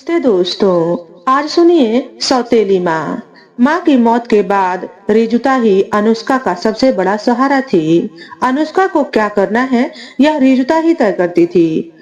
नमस्ते दोस्तों, आज सुनिए सौतेली माँ। माँ की मौत के बाद रिजुता ही अनुष्का का सबसे बड़ा सहारा थी। अनुष्का को क्या करना है, यह रिजुता ही तय करती थी।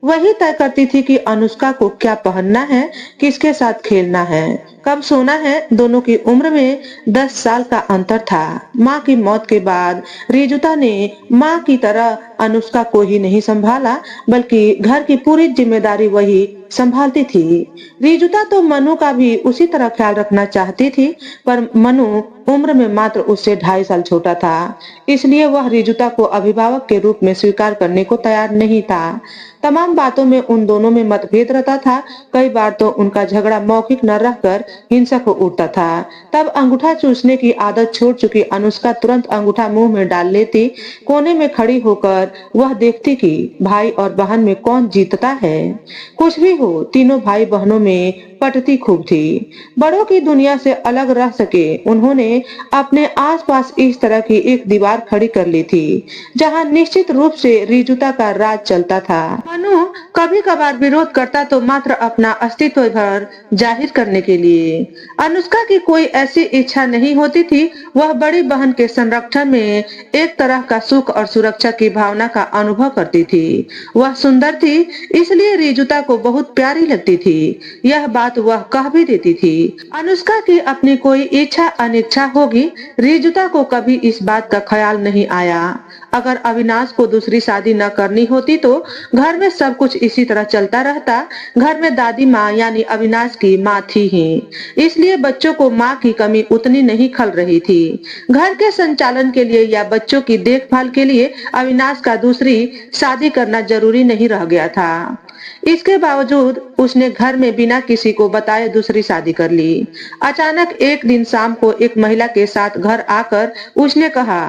वही तय करती थी कि अनुष्का को क्या पहनना है, किसके साथ खेलना है, कब सोना है। दोनों की उम्र में 10 साल का अंतर था। माँ की मौत के बाद रिजुता ने माँ की तरह अनुष्का को ही नहीं संभाला, बल्कि घर की पूरी जिम्मेदारी वही संभालती थी। रिजुता तो मनु का भी उसी तरह ख्याल रखना चाहती थी, पर मनु उम्र में मात्र उससे 2.5 साल छोटा था, इसलिए वह रिजुता को अभिभावक के रूप में स्वीकार करने को तैयार नहीं था। तमाम बातों में उन दोनों में मतभेद रहता था। कई बार तो उनका झगड़ा मौखिक न रहकर हिंसक हो उठता था। तब अंगूठा चूसने की आदत छोड़ चुकी अनुष्का तुरंत अंगूठा मुंह में डाल लेती। कोने में खड़ी होकर वह देखती कि भाई और बहन में कौन जीतता है। कुछ भी हो, तीनों भाई बहनों में पटती खूब थी। बड़ों की दुनिया से अलग रह सके उन्होंने अपने आसपास इस तरह की एक दीवार खड़ी कर ली थी, जहां निश्चित रूप से रिजुता का राज चलता था। मनु कभी कभार विरोध करता तो मात्र अपना अस्तित्व भर जाहिर करने के लिए। अनुष्का की कोई ऐसी इच्छा नहीं होती थी। वह बड़ी बहन के संरक्षण में एक तरह का सुख और सुरक्षा की भावना का अनुभव करती थी। वह सुंदर थी, इसलिए रिजुता को बहुत प्यारी लगती थी। यह बात वह कह भी देती थी। अनुष्का की अपनी कोई इच्छा अनिच्छा होगी, रिजुता को कभी इस बात का ख्याल नहीं आया। अगर अविनाश को दूसरी शादी न करनी होती तो घर में सब कुछ इसी तरह चलता रहता। घर में दादी माँ यानी अविनाश की माँ थी ही, इसलिए बच्चों को माँ की कमी उतनी नहीं खल रही थी। घर के संचालन के लिए या बच्चों की देखभाल के लिए अविनाश का दूसरी शादी करना जरूरी नहीं रह गया था। इसके बावजूद उसने घर में बिना किसी को बताए दूसरी शादी कर ली। अचानक एक दिन शाम को एक महिला के साथ घर आकर उसने कहा,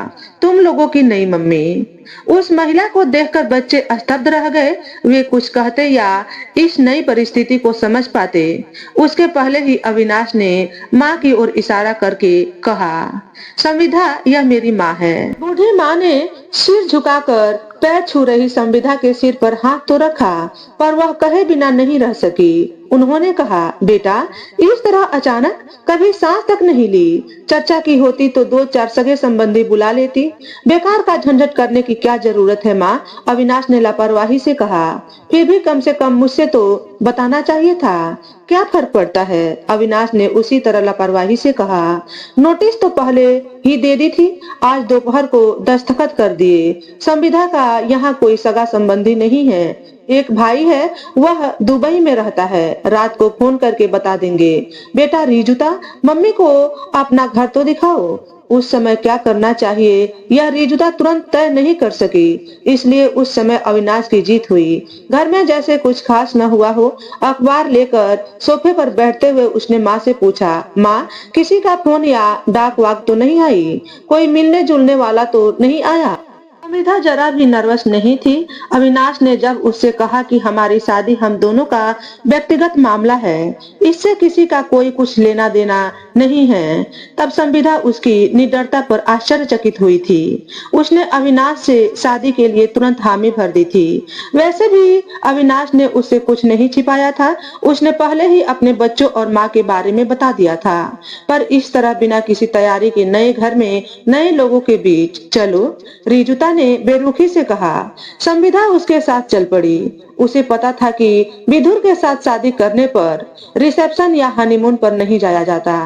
तुम लोगों की नई मम्मी। उस महिला को देखकर बच्चे स्तब्ध रह गए। वे कुछ कहते या इस नई परिस्थिति को समझ पाते, उसके पहले ही अविनाश ने माँ की ओर इशारा करके कहा, संविधा यह मेरी माँ है। बूढ़ी माँ ने सिर झुकाकर पैर छू रही संविधा के सिर पर हाथ तो रखा, पर वह कहे बिना नहीं रह सकी। उन्होंने कहा, बेटा इस तरह अचानक कभी सांस तक नहीं ली। चर्चा की होती तो 2-4 सगे संबंधी बुला लेती। बेकार का झंझट करने की क्या जरूरत है माँ, अविनाश ने लापरवाही से कहा। फिर भी कम से कम मुझसे तो बताना चाहिए था। क्या फर्क पड़ता है, अविनाश ने उसी तरह लापरवाही से कहा। नोटिस तो पहले ही दे दी थी, आज दोपहर को दस्तखत कर दिए। संविदा का यहाँ कोई सगा संबंधी नहीं है। एक भाई है, वह दुबई में रहता है, रात को फोन करके बता देंगे। बेटा रिजुता, मम्मी को अपना घर तो दिखाओ। उस समय क्या करना चाहिए यह रिजुता तुरंत तय नहीं कर सकी, इसलिए उस समय अविनाश की जीत हुई। घर में जैसे कुछ खास न हुआ हो, अखबार लेकर सोफे पर बैठते हुए उसने माँ से पूछा, माँ किसी का फोन या डाक वाक तो नहीं आई, कोई मिलने जुलने वाला तो नहीं आया। अमृता जरा भी नर्वस नहीं थी। अविनाश ने जब उससे कहा कि हमारी शादी हम दोनों का व्यक्तिगत मामला है, इससे किसी का कोई कुछ लेना देना नहीं है, तब संविदा उसकी निडरता पर आश्चर्यचकित हुई थी। उसने अविनाश से शादी के लिए तुरंत हामी भर दी थी। वैसे भी अविनाश ने उससे कुछ नहीं छिपाया था, उसने पहले ही अपने बच्चों और माँ के बारे में बता दिया था। पर इस तरह बिना किसी तैयारी के नए घर में नए लोगों के बीच, चलो, रिजुता ने बेरुखी से कहा। संविदा उसके साथ चल पड़ी। उसे पता था कि विदुर के साथ शादी करने पर रिसेप्शन या हनीमून पर नहीं जाया जाता,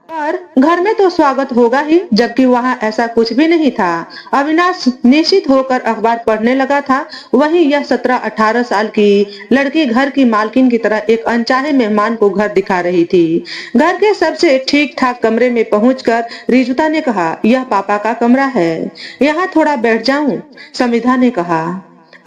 पर घर में तो स्वागत होगा ही, जबकि वहाँ ऐसा कुछ भी नहीं था। अविनाश निश्चित होकर अखबार पढ़ने लगा था। वहीं यह 17-18 साल की लड़की घर की मालकिन की तरह एक अनचाहे मेहमान को घर दिखा रही थी। घर के सबसे ठीक ठाक कमरे में पहुंचकर रिजुता ने कहा, यह पापा का कमरा है, यहाँ थोड़ा बैठ जाऊं। संविधा ने कहा,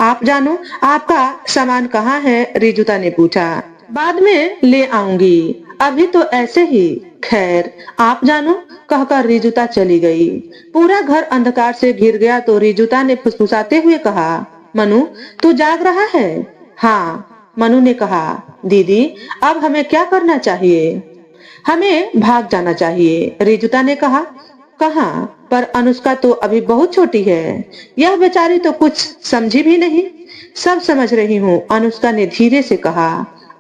आप जानो आपका सामान कहाँ है, रिजुता ने पूछा। बाद में ले आऊंगी, अभी तो ऐसे ही। खैर आप जानो, कहकर रिजुता चली गई। पूरा घर अंधकार से घिर गया तो रिजुता ने फुसफुसाते हुए कहा, मनु तू जाग रहा है। हाँ, मनु ने कहा। दीदी अब हमें क्या करना चाहिए। हमें भाग जाना चाहिए, रिजुता ने कहा। कहाँ, पर अनुष्का तो अभी बहुत छोटी है, यह बेचारी तो कुछ समझी भी नहीं। सब समझ रही हूँ, अनुष्का ने धीरे से कहा।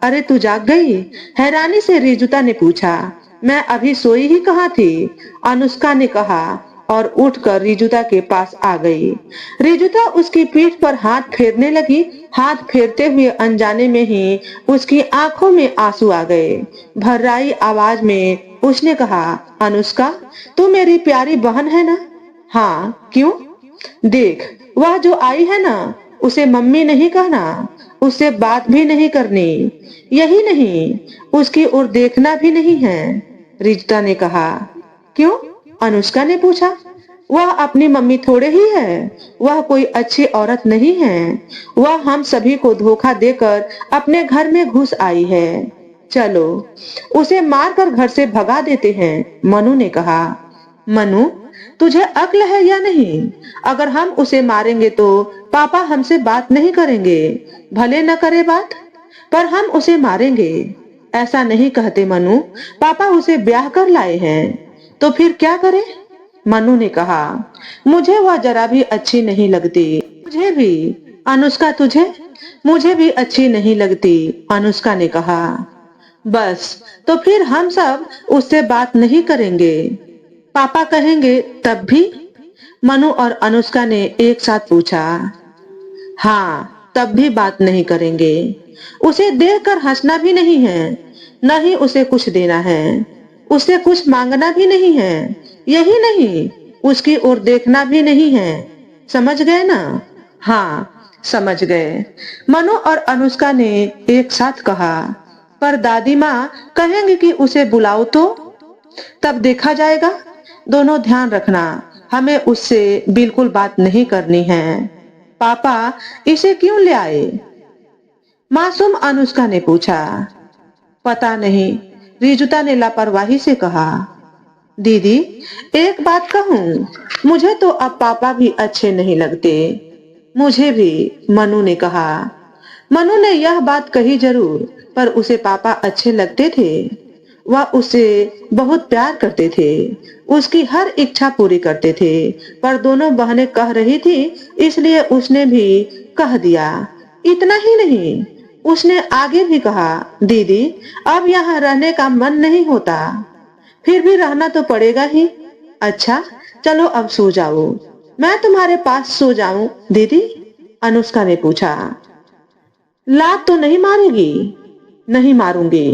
अरे तू जाग गई? हैरानी से रिजुता ने पूछा। मैं अभी सोई ही कहाँ थी, अनुष्का ने कहा और उठकर रिजुता के पास आ गई। रिजुता उसकी पीठ पर हाथ फेरने लगी। हाथ फेरते हुए अनजाने में ही उसकी आंखों में आंसू आ गए। भर्राई आवाज में उसने कहा, अनुष्का, तू मेरी प्यारी बहन है ना? हाँ, क्यों? देख, वह जो आई है ना, उसे मम्मी नहीं कहना, उससे बात भी नहीं करनी। यही नहीं, उसकी ओर देखना भी नहीं है, रिजुता ने कहा। क्यों? अनुष्का ने पूछा। वह अपनी मम्मी थोड़े ही है, वह कोई अच्छी औरत नहीं है। वह हम सभी को धोखा देकर अपने घर में घुस आई है। चलो, उसे मारकर घर से भगा देते हैं, मनु ने कहा। मनु, तुझे अक्ल है या नहीं? अगर हम उसे मारेंगे तो पापा हमसे बात नहीं करेंगे। भले न करे बात, पर हम उसे मारेंगे। ऐसा नहीं कहते मनु, पापा उसे ब्याह कर लाए हैं। तो फिर क्या करे? मनु ने कहा। मुझे वह जरा भी अच्छी नहीं लगती। मुझे भी। अनुष्का, तुझे? मुझे भी अच्छी नहीं लगती, अनुष्का ने कहा। बस, तो फिर हम सब उससे बात नहीं करेंगे। पापा कहेंगे तब भी? मनु और अनुष्का ने एक साथ पूछा। हाँ, तब भी बात नहीं करेंगे। उसे देखकर हंसना भी नहीं है, न ही उसे कुछ देना है। उससे कुछ मांगना भी नहीं है। यही नहीं, उसकी ओर देखना भी नहीं है। समझ गए ना? हाँ, समझ गए, मनु और अनुष्का ने एक साथ कहा। पर दादी माँ कहेंगे कि उसे बुलाओ तो? तब देखा जाएगा। दोनों ध्यान रखना, हमें उससे बिल्कुल बात नहीं करनी है। पापा इसे क्यों ले आए? मासूम अनुष्का ने पूछा। पता नहीं, रिजुता ने लापरवाही से कहा। दीदी, एक बात कहूँ, मुझे तो अब पापा भी अच्छे नहीं लगते। मुझे भी, मनु ने कहा। मनु ने यह बात कही जरूर, पर उसे पापा अच्छे लगते थे। वह उसे बहुत प्यार करते थे, उसकी हर इच्छा पूरी करते थे। पर दोनों बहनें कह रही थी, इसलिए उसने भी कह दिया। इतना ही नहीं, उसने आगे भी कहा, दीदी, अब यहाँ रहने का मन नहीं होता। फिर भी रहना तो पड़ेगा ही। अच्छा, चलो अब सो जाओ। मैं तुम्हारे पास सो जाऊं दीदी? अनुष्का ने पूछा। लात तो नहीं मारेगी? नहीं मारूंगी,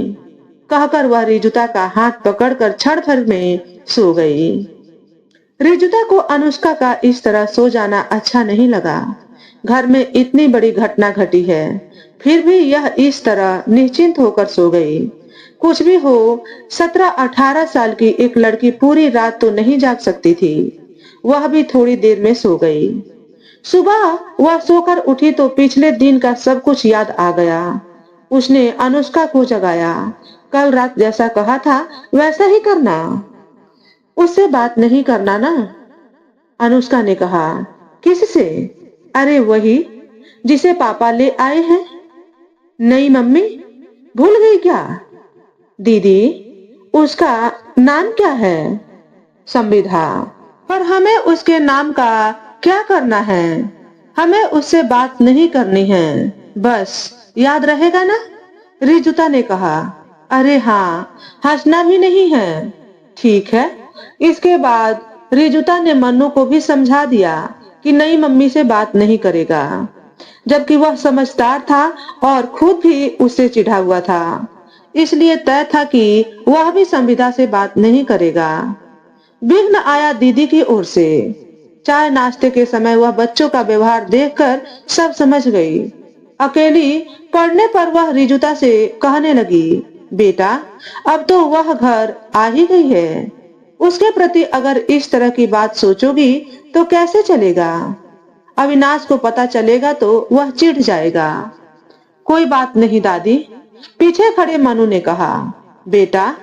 कहकर वह रिजुता का हाथ पकड़कर क्षण भर में सो गई। रिजुता को अनुष्का का इस तरह सो जाना अच्छा नहीं लगा। घर में इतनी बड़ी घटना घटी है, फिर भी यह इस तरह निश्चिंत होकर सो गई। कुछ भी हो, 17-18 साल की एक लड़की पूरी रात तो नहीं जाग सकती थी। वह भी थोड़ी देर में सो गई। सुबह वह सोकर उठी तो पिछले दिन का सब कुछ याद आ गया। उसने अनुष्का को जगाया। कल रात जैसा कहा था वैसा ही करना। उससे बात नहीं करना ना? अनुष्का ने कहा। किससे? अरे वही जिसे पापा ले आए हैं। नहीं मम्मी, भूल गई क्या? दीदी, उसका नाम क्या है? संविधा। पर हमें उसके नाम का क्या करना है? हमें उससे बात नहीं करनी है, बस, याद रहेगा ना? रिजुता ने कहा। अरे हाँ, हंसना भी नहीं है। ठीक है। इसके बाद रिजुता ने मन्नू को भी समझा दिया कि नई मम्मी से बात नहीं करेगा, जबकि वह समझदार था और खुद भी उससे चिढ़ा हुआ था। इसलिए तय था कि वह भी संविदा से बात नहीं करेगा। विघ्न आया दीदी की ओर से। चाय नाश्ते के समय वह बच्चों का व्यवहार देखकर सब समझ गई। अकेली पढ़ने पर वह रिजुता से कहने लगी, बेटा, अब तो वह घर आ ही गई है। उसके प्रति अगर इस तरह की बात सोचोगी तो कैसे चलेगा? अविनाश को पता चलेगा तो वह चिढ़ जाएगा। कोई बात नहीं दादी, पीछे खड़े मनु ने कहा। बेटा,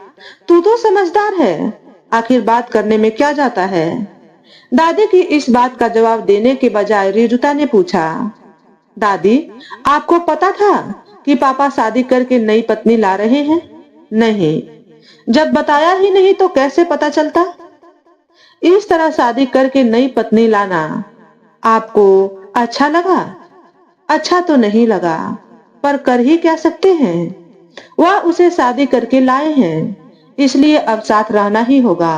तू तो समझदार है, आखिर बात करने में क्या जाता है? दादी की इस बात का जवाब देने के बजाय रिजुता ने पूछा। दादी, आपको पता था कि पापा शादी करके नई पत्नी ला रहे हैं? नहीं। जब बताया ही नहीं तो कैसे पता चलता? इस तरह शादी करके नई पत्नी लाना आपको अच्छा लगा? अच्छा तो नहीं लगा, पर कर ही क्या सकते हैं? वह उसे शादी करके लाए हैं, इसलिए अब साथ रहना ही होगा।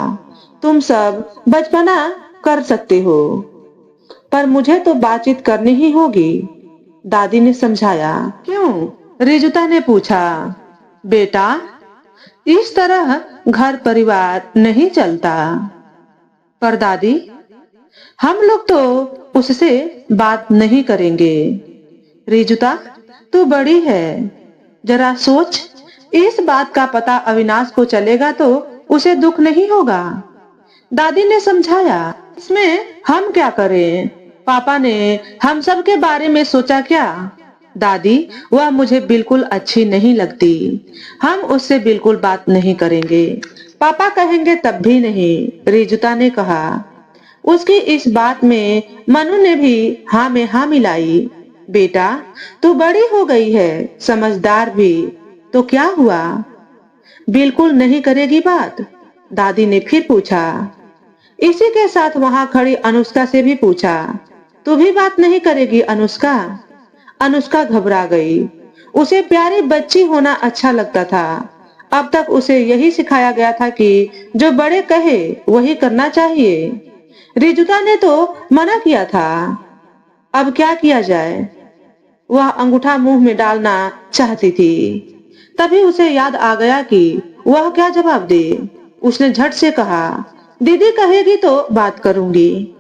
तुम सब बचपना कर सकते हो, पर मुझे तो बातचीत करनी ही होगी, दादी ने समझाया। क्यों? रिजुता ने पूछा। बेटा, इस तरह घर परिवार नहीं चलता। पर दादी, हम लोग तो उससे बात नहीं करेंगे। रिजुता, तू बड़ी है, जरा सोच, इस बात का पता अविनाश को चलेगा तो उसे दुख नहीं होगा। दादी ने समझाया। इसमें हम क्या करें? पापा ने हम सब के बारे में सोचा क्या? दादी, वह मुझे बिल्कुल अच्छी नहीं लगती। हम उससे बिल्कुल बात नहीं करेंगे। पापा कहेंगे तब भी नहीं, रिजुता ने कहा। उसकी इस बात में मनु ने भी हाँ में हाँ मिलाई। बेटा, तू बड़ी हो गई है, समझदार भी, तो क्या हुआ? बिल्कुल नहीं करेगी बात? दादी ने फिर पूछा। इसी के साथ वहां खड़ी अनुष्का से भी पूछा। तू भी बात नहीं करेगी अनुष्का? अनुष्का घबरा गई। उसे प्यारी बच्ची होना अच्छा लगता था। अब तक उसे यही सिखाया गया था कि जो बड़े कहे वही करना चाहिए। रिजुता ने तो मना किया था। अब क्या किया जाए? वह अंगूठा मुंह में डालना चाहती थी। तभी उसे याद आ गया कि वह क्या जवाब दे। उसने झट से कहा, दीदी कहेगी तो बात करूंगी।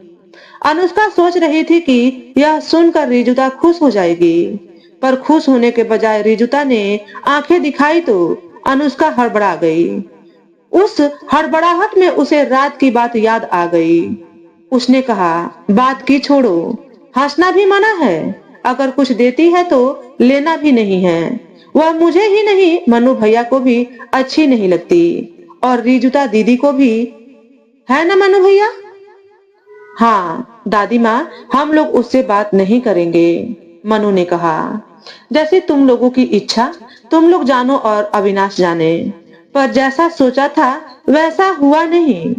अनुष्का सोच रही थी कि यह सुनकर रिजुता खुश हो जाएगी, पर खुश होने के बजाय रिजुता ने आंखें दिखाई तो अनुष्का हड़बड़ा गई। उस हड़बड़ाहट में उसे रात की बात याद आ गई। उसने कहा, बात की छोड़ो, हंसना भी मना है। अगर कुछ देती है तो लेना भी नहीं है। वह मुझे ही नहीं, मनु भैया को भी अच्छी नहीं लगती, और रिजुता दीदी को भी। है ना मनु भैया? हाँ दादी माँ, हम लोग उससे बात नहीं करेंगे, मनु ने कहा। जैसे तुम लोगों की इच्छा, तुम लोग जानो और अविनाश जाने। पर जैसा सोचा था वैसा हुआ नहीं।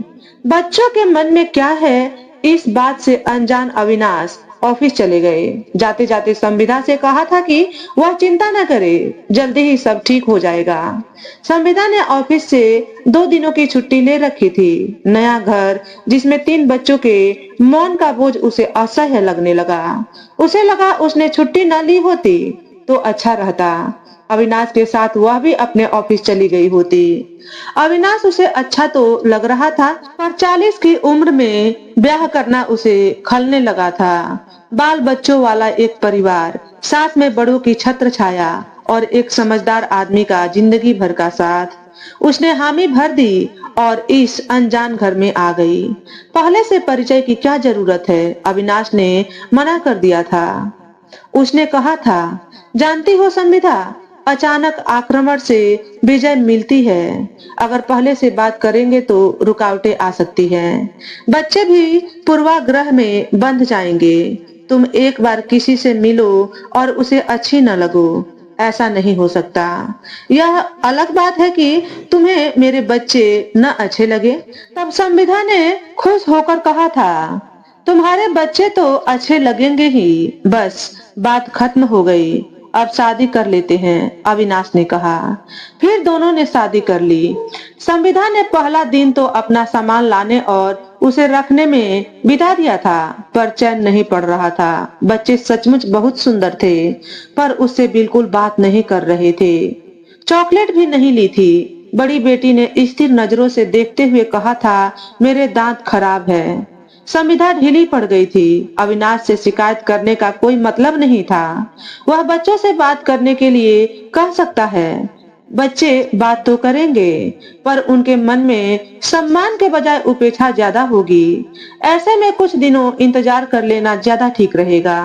बच्चों के मन में क्या है, इस बात से अनजान अविनाश ऑफिस चले गए। जाते जाते संविदा से कहा था कि वह चिंता न करे, जल्दी ही सब ठीक हो जाएगा। संविदा ने ऑफिस से 2 दिनों की छुट्टी ले रखी थी। नया घर, जिसमें 3 बच्चों के मौन का बोझ उसे असह्य लगने लगा। उसे लगा उसने छुट्टी न ली होती तो अच्छा रहता। अविनाश के साथ वह भी अपने ऑफिस चली गई होती। अविनाश उसे अच्छा तो लग रहा था, पर 40 की उम्र में ब्याह करना उसे खलने लगा था। बाल बच्चों वाला एक परिवार, साथ में बड़ों की छत्र छाया और एक समझदार आदमी का जिंदगी भर का साथ। उसने हामी भर दी और इस अनजान घर में आ गई। पहले से परिचय की क्या जरूरत है? अविनाश ने मना कर दिया था। उसने कहा था, जानती हो संविदा, अचानक आक्रमण से विजय मिलती है। अगर पहले से बात करेंगे तो रुकावटें आ सकती हैं। बच्चे भी पूर्वाग्रह में बंध जाएंगे। तुम एक बार किसी से मिलो और उसे अच्छी न लगो, ऐसा नहीं हो सकता। यह अलग बात है कि तुम्हें मेरे बच्चे न अच्छे लगे। तब संविदा ने खुश होकर कहा था, तुम्हारे बच्चे तो अच्छे लगेंगे ही, बस बात खत्म हो गई। अब शादी कर लेते हैं, अविनाश ने कहा। फिर दोनों ने शादी कर ली। संविदा ने पहला दिन तो अपना सामान लाने और उसे रखने में बिता दिया था, पर चैन नहीं पड़ रहा था। बच्चे सचमुच बहुत सुंदर थे, पर उससे बिल्कुल बात नहीं कर रहे थे। चॉकलेट भी नहीं ली थी। बड़ी बेटी ने स्थिर नजरों से देखते हुए कहा था, मेरे दांत खराब है। संविदा ढीली पड़ गई थी। अविनाश से शिकायत करने का कोई मतलब नहीं था। वह बच्चों से बात करने के लिए कह सकता है। बच्चे बात तो करेंगे, पर उनके मन में सम्मान के बजाय उपेक्षा ज्यादा होगी। ऐसे में कुछ दिनों इंतजार कर लेना ज्यादा ठीक रहेगा।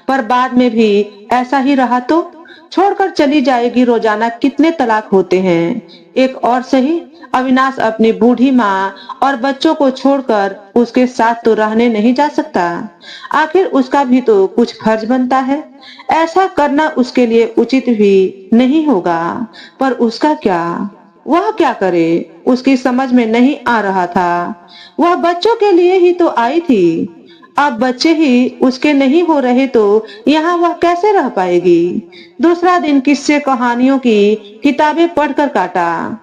पर बाद में भी ऐसा ही रहा तो छोड़कर चली जाएगी। रोजाना कितने तलाक होते हैं। एक और सही, अविनाश अपनी बूढ़ी माँ और बच्चों को छोड़कर उसके साथ तो रहने नहीं जा सकता। आखिर उसका भी तो कुछ फर्ज बनता है। ऐसा करना उसके लिए उचित भी नहीं होगा, पर उसका क्या? वह क्या करे, उसकी समझ में नहीं आ रहा था। वह बच्चों के लिए ही तो आई थी। अब बच्चे ही उसके नहीं हो रहे तो यहाँ वह कैसे रह पाएगी। दूसरा दिन किस्से कहानियों की किताबें पढ़कर काटा।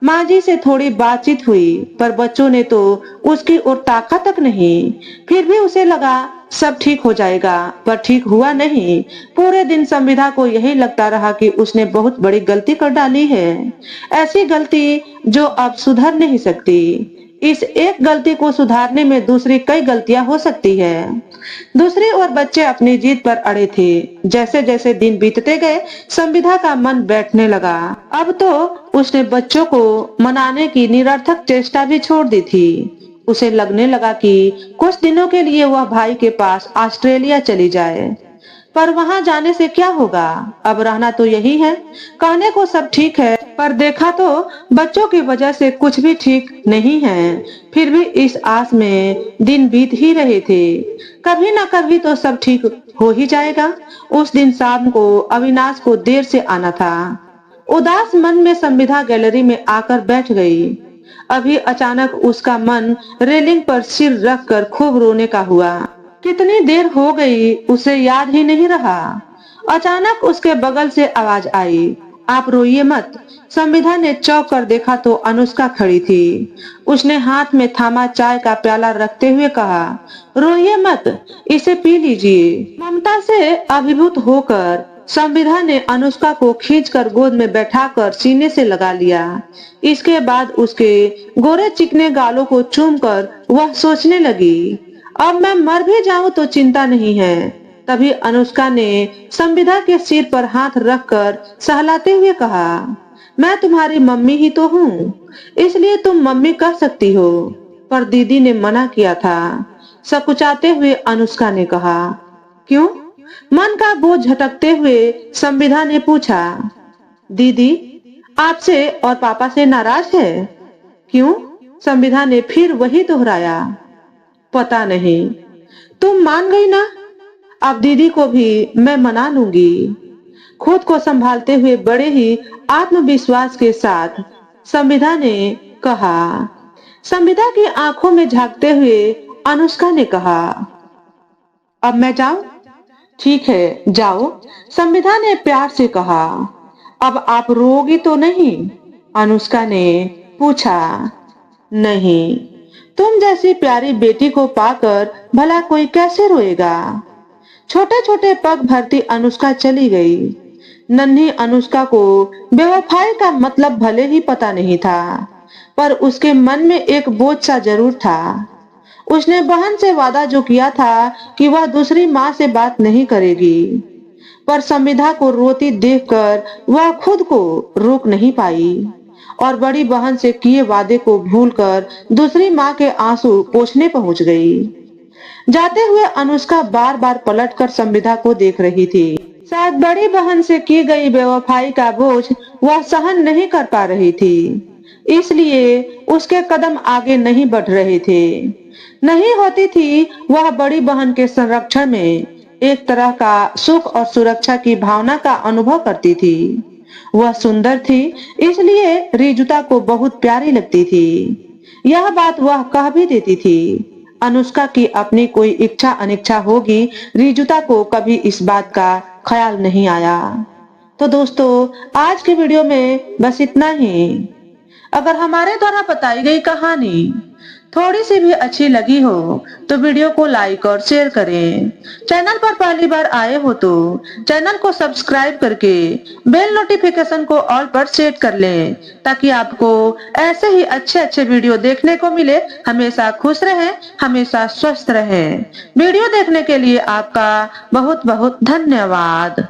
माँ जी से थोड़ी बातचीत हुई पर बच्चों ने तो उसकी ओर ताका तक नहीं। फिर भी उसे लगा सब ठीक हो जाएगा, पर ठीक हुआ नहीं। पूरे दिन संविधा को यही लगता रहा कि उसने बहुत बड़ी गलती कर डाली है, ऐसी गलती जो अब सुधर नहीं सकती। इस एक गलती को सुधारने में दूसरी कई गलतियां हो सकती है। दूसरी ओर बच्चे अपनी जीत पर अड़े थे। जैसे जैसे दिन बीतते गए संविधा का मन बैठने लगा। अब तो उसने बच्चों को मनाने की निरर्थक चेष्टा भी छोड़ दी थी। उसे लगने लगा कि कुछ दिनों के लिए वह भाई के पास ऑस्ट्रेलिया चली जाए, पर वहां जाने से क्या होगा, अब रहना तो यही है। कहने को सब ठीक है, पर देखा तो बच्चों की वजह से कुछ भी ठीक नहीं है। फिर भी इस आस में दिन बीत ही रहे थे, कभी ना कभी तो सब ठीक हो ही जाएगा। उस दिन शाम को अविनाश को देर से आना था। उदास मन में संविधा गैलरी में आकर बैठ गई। अभी अचानक उसका मन रेलिंग पर सिर रखकर खूब रोने का हुआ। कितनी देर हो गई उसे याद ही नहीं रहा। अचानक उसके बगल से आवाज आई, आप रोइए मत। संविधा ने चौंक कर देखा तो अनुष्का खड़ी थी। उसने हाथ में थामा चाय का प्याला रखते हुए कहा, रोइए मत, इसे पी लीजिए। ममता से अभिभूत होकर संविधा ने अनुष्का को खींचकर गोद में बैठाकर सीने से लगा लिया। इसके बाद उसके गोरे चिकने गालों को चूमकर वह सोचने लगी, अब मैं मर भी जाऊं तो चिंता नहीं है। तभी अनुष्का ने संविधा के सिर पर हाथ रखकर सहलाते हुए कहा, मैं तुम्हारी मम्मी ही तो हूँ, इसलिए तुम मम्मी कह सकती हो। पर दीदी ने मना किया था। सकुचाते हुए अनुष्का ने कहा, क्यों? मन का बोझ झटकते हुए संविधा ने पूछा, दीदी आपसे और पापा से नाराज है? क्यों? संविधा ने फिर वही दोहराया, पता नहीं। तुम मान गई ना, अब दीदी को भी मैं मना लूंगी। खुद को संभालते हुए बड़े ही आत्मविश्वास के साथ संविधा ने कहा। संविधा की आंखों में झांकते हुए अनुष्का ने कहा, अब मैं जाऊं? ठीक है जाओ, संविधा ने प्यार से कहा। अब आप रोगी तो नहीं? अनुष्का ने पूछा। नहीं, तुम जैसी प्यारी बेटी को पाकर भला कोई कैसे रोएगा। छोटे छोटे पग भरती अनुष्का चली गई। नन्ही अनुष्का को बेवफाई का मतलब भले ही पता नहीं था, पर उसके मन में एक बोझ सा जरूर था। उसने बहन से वादा जो किया था कि वह दूसरी माँ से बात नहीं करेगी, पर संविधा को रोती देखकर वह खुद को रोक नहीं पाई और बड़ी बहन से किए वादे को भूलकर दूसरी माँ के आंसू पोंछने पहुंच गई। जाते हुए अनुष्का बार बार पलटकर संविधा को देख रही थी। शायद बड़ी बहन से की गई बेवफाई का बोझ वह सहन नहीं कर पा रही थी, इसलिए उसके कदम आगे नहीं बढ़ रहे थे। नहीं होती थी वह बड़ी बहन के संरक्षण में एक तरह का सुख और सुरक्षा की भावना का अनुभव करती थी। वह सुंदर थी, इसलिए रिजुता को बहुत प्यारी लगती थी। यह बात वह कह भी देती थी। अनुष्का की अपनी कोई इच्छा अनिच्छा होगी, रिजुता को कभी इस बात का ख्याल नहीं आया। तो दोस्तों आज के वीडियो में बस इतना ही। अगर हमारे द्वारा बताई गई कहानी थोड़ी सी भी अच्छी लगी हो तो वीडियो को लाइक और शेयर करें। चैनल पर पहली बार आए हो तो चैनल को सब्सक्राइब करके बेल नोटिफिकेशन को ऑल पर सेट कर लें, ताकि आपको ऐसे ही अच्छे अच्छे वीडियो देखने को मिले। हमेशा खुश रहें, हमेशा स्वस्थ रहें। वीडियो देखने के लिए आपका बहुत बहुत धन्यवाद।